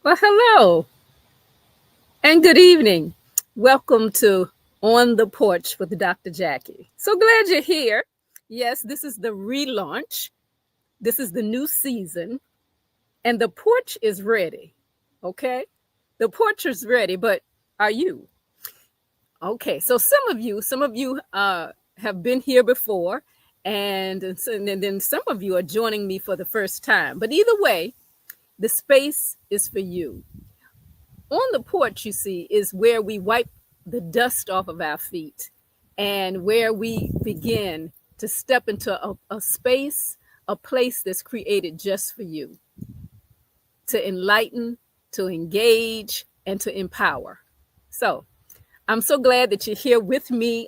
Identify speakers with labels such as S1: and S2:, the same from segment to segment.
S1: Well, hello and good evening. Welcome to On the Porch with Dr. Jacqui. So glad you're here. Yes, this is the relaunch. This is the new season, and the porch is ready. Okay? The porch is ready, but are you? Okay, so some of you have been here before, and then some of you are joining me for the first time. But either way, the space is for you. On the porch, you see, is where we wipe the dust off of our feet and where we begin to step into a space, a place that's created just for you to enlighten, to engage, and to empower. So I'm so glad that you're here with me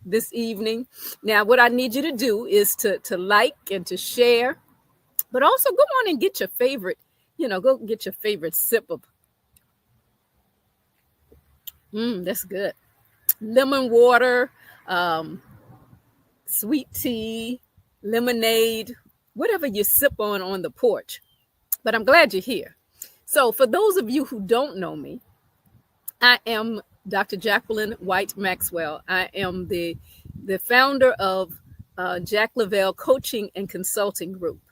S1: this evening. Now, what I need you to do is to like and to share, but also go on and get your favorite, go get your favorite sip of. That's good. Lemon water, um, sweet tea, lemonade, whatever you sip on the porch. But I'm glad you're here. So, for those of you who don't know me, I am Dr. Jacquelin White Maxwell. I am the founder of JacLovelle Coaching and Consulting Group,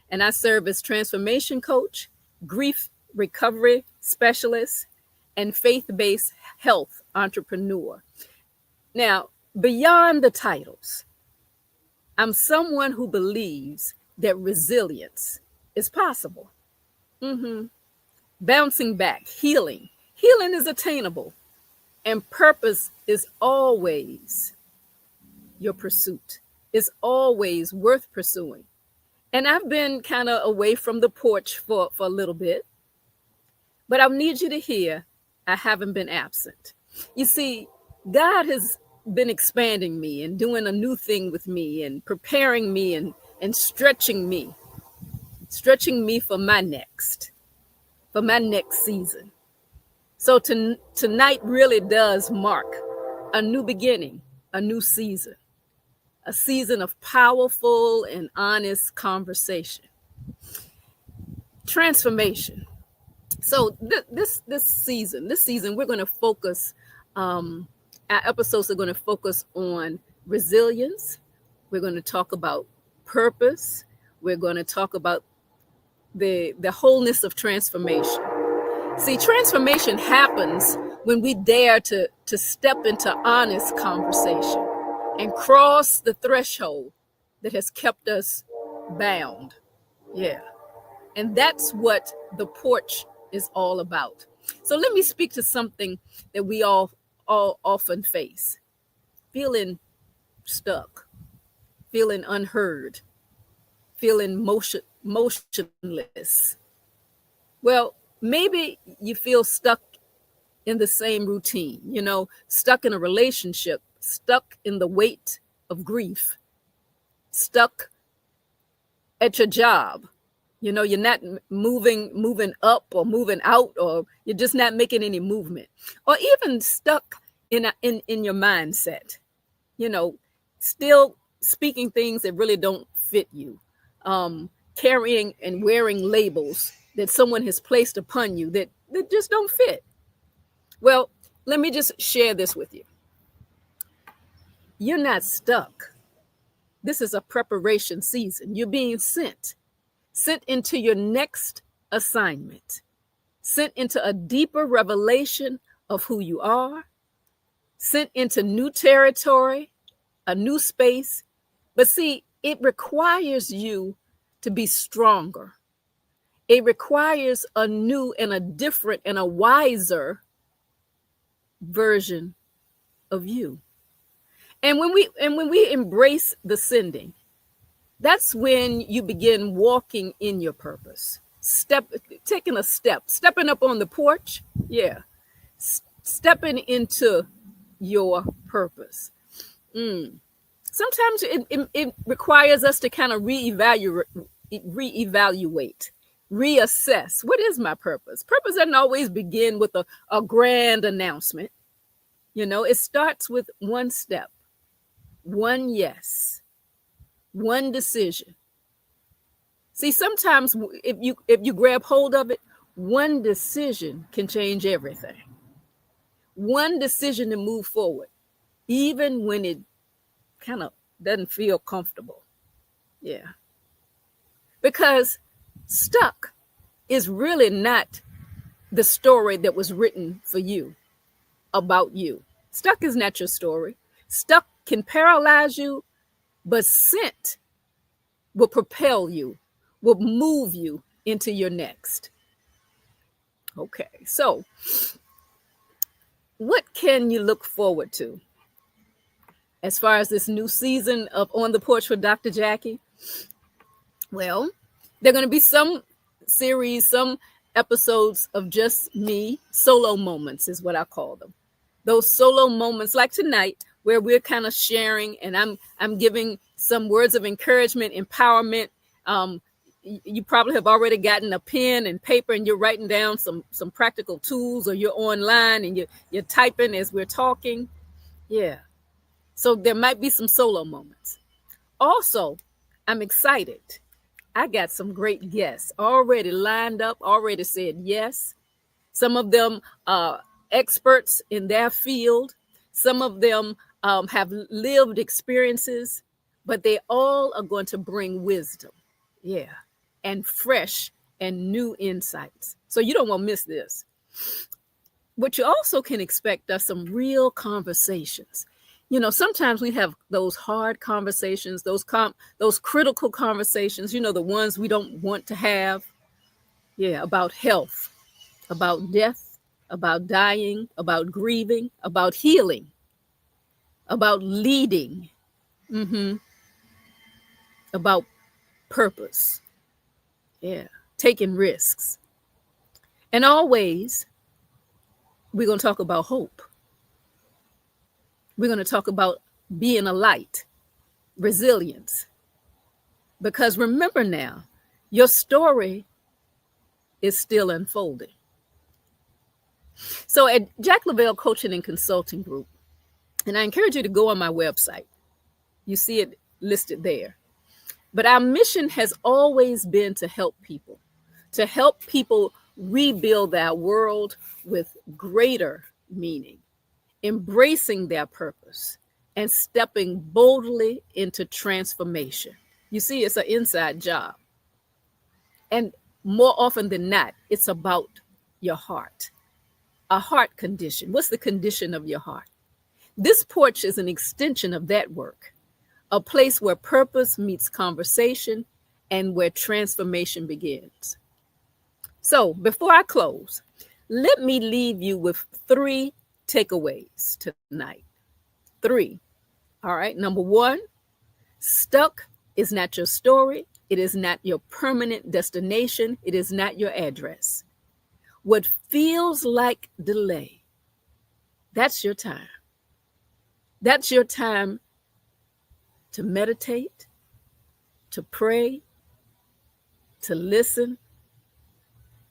S1: and I serve as transformation coach, grief recovery specialist, and faith-based health entrepreneur. Now, beyond the titles, I'm someone who believes that resilience is possible. Mhm. Bouncing back, healing. Healing is attainable, and purpose is always your pursuit. It's always worth pursuing. And I've been kind of away from the porch for a little bit, but I need you to hear I haven't been absent. You see, God has been expanding me and doing a new thing with me and preparing me and stretching me for my next season. So tonight really does mark a new beginning, a new season, a season of powerful and honest conversation. Transformation. So this season, we're going to focus. Our episodes are going to focus on resilience. We're going to talk about purpose. We're going to talk about the wholeness of transformation. See, transformation happens when we dare to step into honest conversation and cross the threshold that has kept us bound. Yeah. And that's what the porch is all about. So let me speak to something that we all often face. Feeling stuck, feeling unheard, feeling motionless. Well, maybe you feel stuck in the same routine, stuck in a relationship, stuck in the weight of grief, stuck at your job. You're not moving up or moving out, or you're just not making any movement, or even stuck in your mindset, still speaking things that really don't fit you, carrying and wearing labels that someone has placed upon you that just don't fit. Well, let me just share this with you. You're not stuck. This is a preparation season. You're being sent into your next assignment, sent into a deeper revelation of who you are, sent into new territory, a new space. But see, it requires you to be stronger. It requires a new and a different and a wiser version of you. And when we embrace the sending, that's when you begin walking in your purpose. Taking a step, stepping up on the porch. Yeah. Stepping into your purpose. Sometimes it requires us to kind of reevaluate, reassess. What is my purpose? Purpose doesn't always begin with a grand announcement. It starts with one step, one yes, one decision. See, sometimes if you grab hold of it, One decision can change everything. One decision to move forward, even when it kind of doesn't feel comfortable. Yeah. Because stuck is really not the story that was written for you, about you. Stuck is not your story. Stuck can paralyze you, but sent will propel you, will move you into your next. Okay, so what can you look forward to as far as this new season of On the Porch with Dr. Jacqui? Well, there are going to be some series, some episodes of just me, solo moments is what I call them. Those solo moments like tonight where we're kind of sharing and I'm giving some words of encouragement, empowerment. You probably have already gotten a pen and paper and you're writing down some practical tools, or you're online and you're typing as we're talking. Yeah. So there might be some solo moments. Also, I'm excited. I got some great guests already lined up, already said yes. Some of them are experts in their field. Some of them have lived experiences, but they all are going to bring wisdom. Yeah. And fresh and new insights. So you don't want to miss this. What you also can expect are some real conversations. You know, sometimes we have those hard conversations, those critical conversations, you know, the ones we don't want to have. Yeah, about health, about death, about dying, about grieving, about healing, about leading, about purpose. Yeah, taking risks. And always, we're going to talk about hope. We're going to talk about being a light, resilience. Because remember now, your story is still unfolding. So at JacLovelle Coaching and Consulting Group, and I encourage you to go on my website. You see it listed there. But our mission has always been to help people rebuild their world with greater meaning, embracing their purpose, and stepping boldly into transformation. You see, it's an inside job. And more often than not, it's about your heart, a heart condition. What's the condition of your heart? This porch is an extension of that work, a place where purpose meets conversation and where transformation begins. So before I close, let me leave you with 3 takeaways tonight. 3. All right. Number 1, stuck is not your story. It is not your permanent destination. It is not your address. What feels like delay, that's your time. That's your time to meditate, to pray, to listen,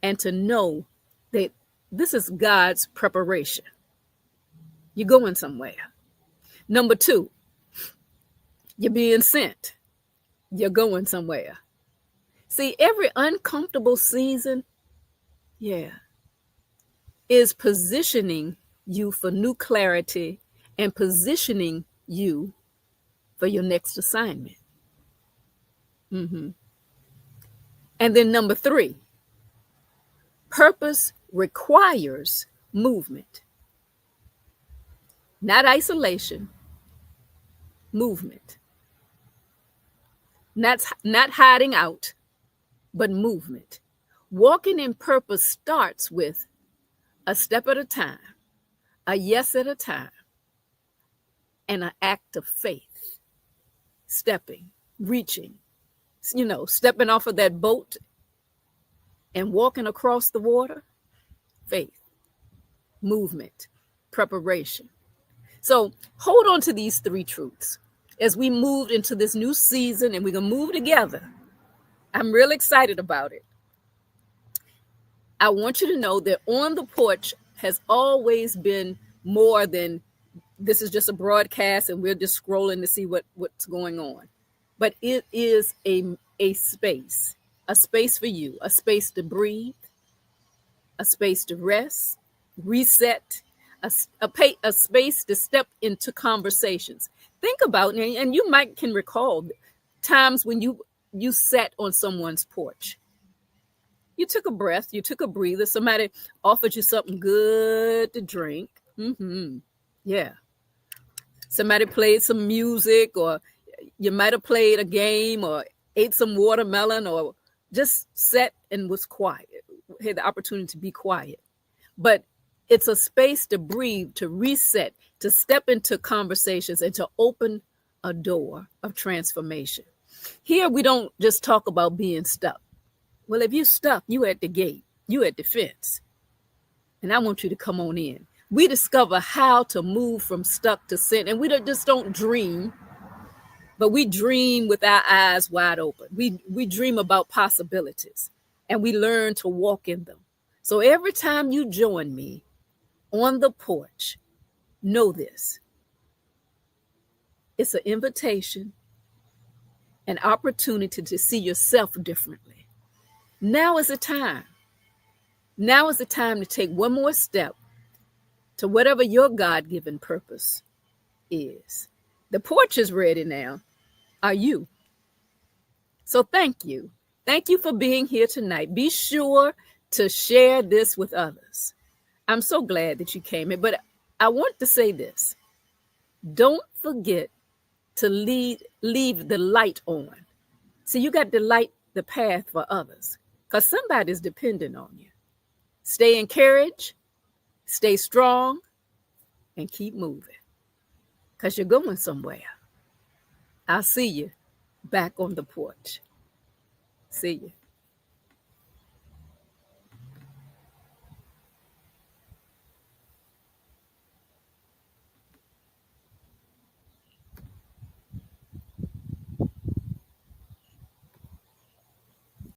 S1: and to know that this is God's preparation. You're going somewhere. Number 2, you're being sent. You're going somewhere. See, every uncomfortable season, is positioning you for new clarity and positioning you for your next assignment. And then number 3, purpose requires movement. Not isolation, movement. Not hiding out, but movement. Walking in purpose starts with a step at a time, a yes at a time, and an act of faith. Stepping, reaching, stepping off of that boat and walking across the water. Faith, movement, preparation. So hold on to these 3 truths as we move into this new season, and we're going to move together. I'm really excited about it. I want you to know that On the Porch has always been more than this is just a broadcast and we're just scrolling to see what's going on. But it is a space for you, a space to breathe, a space to rest, reset, a space to step into conversations. Think about, and you might can recall times when you sat on someone's porch. You took a breath, you took a breather. Somebody offered you something good to drink. Yeah. Somebody played some music, or you might have played a game, or ate some watermelon, or just sat and was quiet, had the opportunity to be quiet. But it's a space to breathe, to reset, to step into conversations, and to open a door of transformation. Here, we don't just talk about being stuck. Well, if you're stuck, you at the gate, you at the fence. And I want you to come on in. We discover how to move from stuck to sent. And we just don't dream, but we dream with our eyes wide open. We dream about possibilities, and we learn to walk in them. So every time you join me on the porch, know this. It's an invitation, an opportunity to see yourself differently. Now is the time. Now is the time to take one more step to whatever your God-given purpose is. The porch is ready now. Are you? So thank you. Thank you for being here tonight. Be sure to share this with others. I'm so glad that you came in, but I want to say this. Don't forget to leave the light on. So you got to light the path for others, because somebody's dependent on you. Stay encouraged, stay strong, and keep moving, because you're going somewhere. I'll see you back on the porch. See you.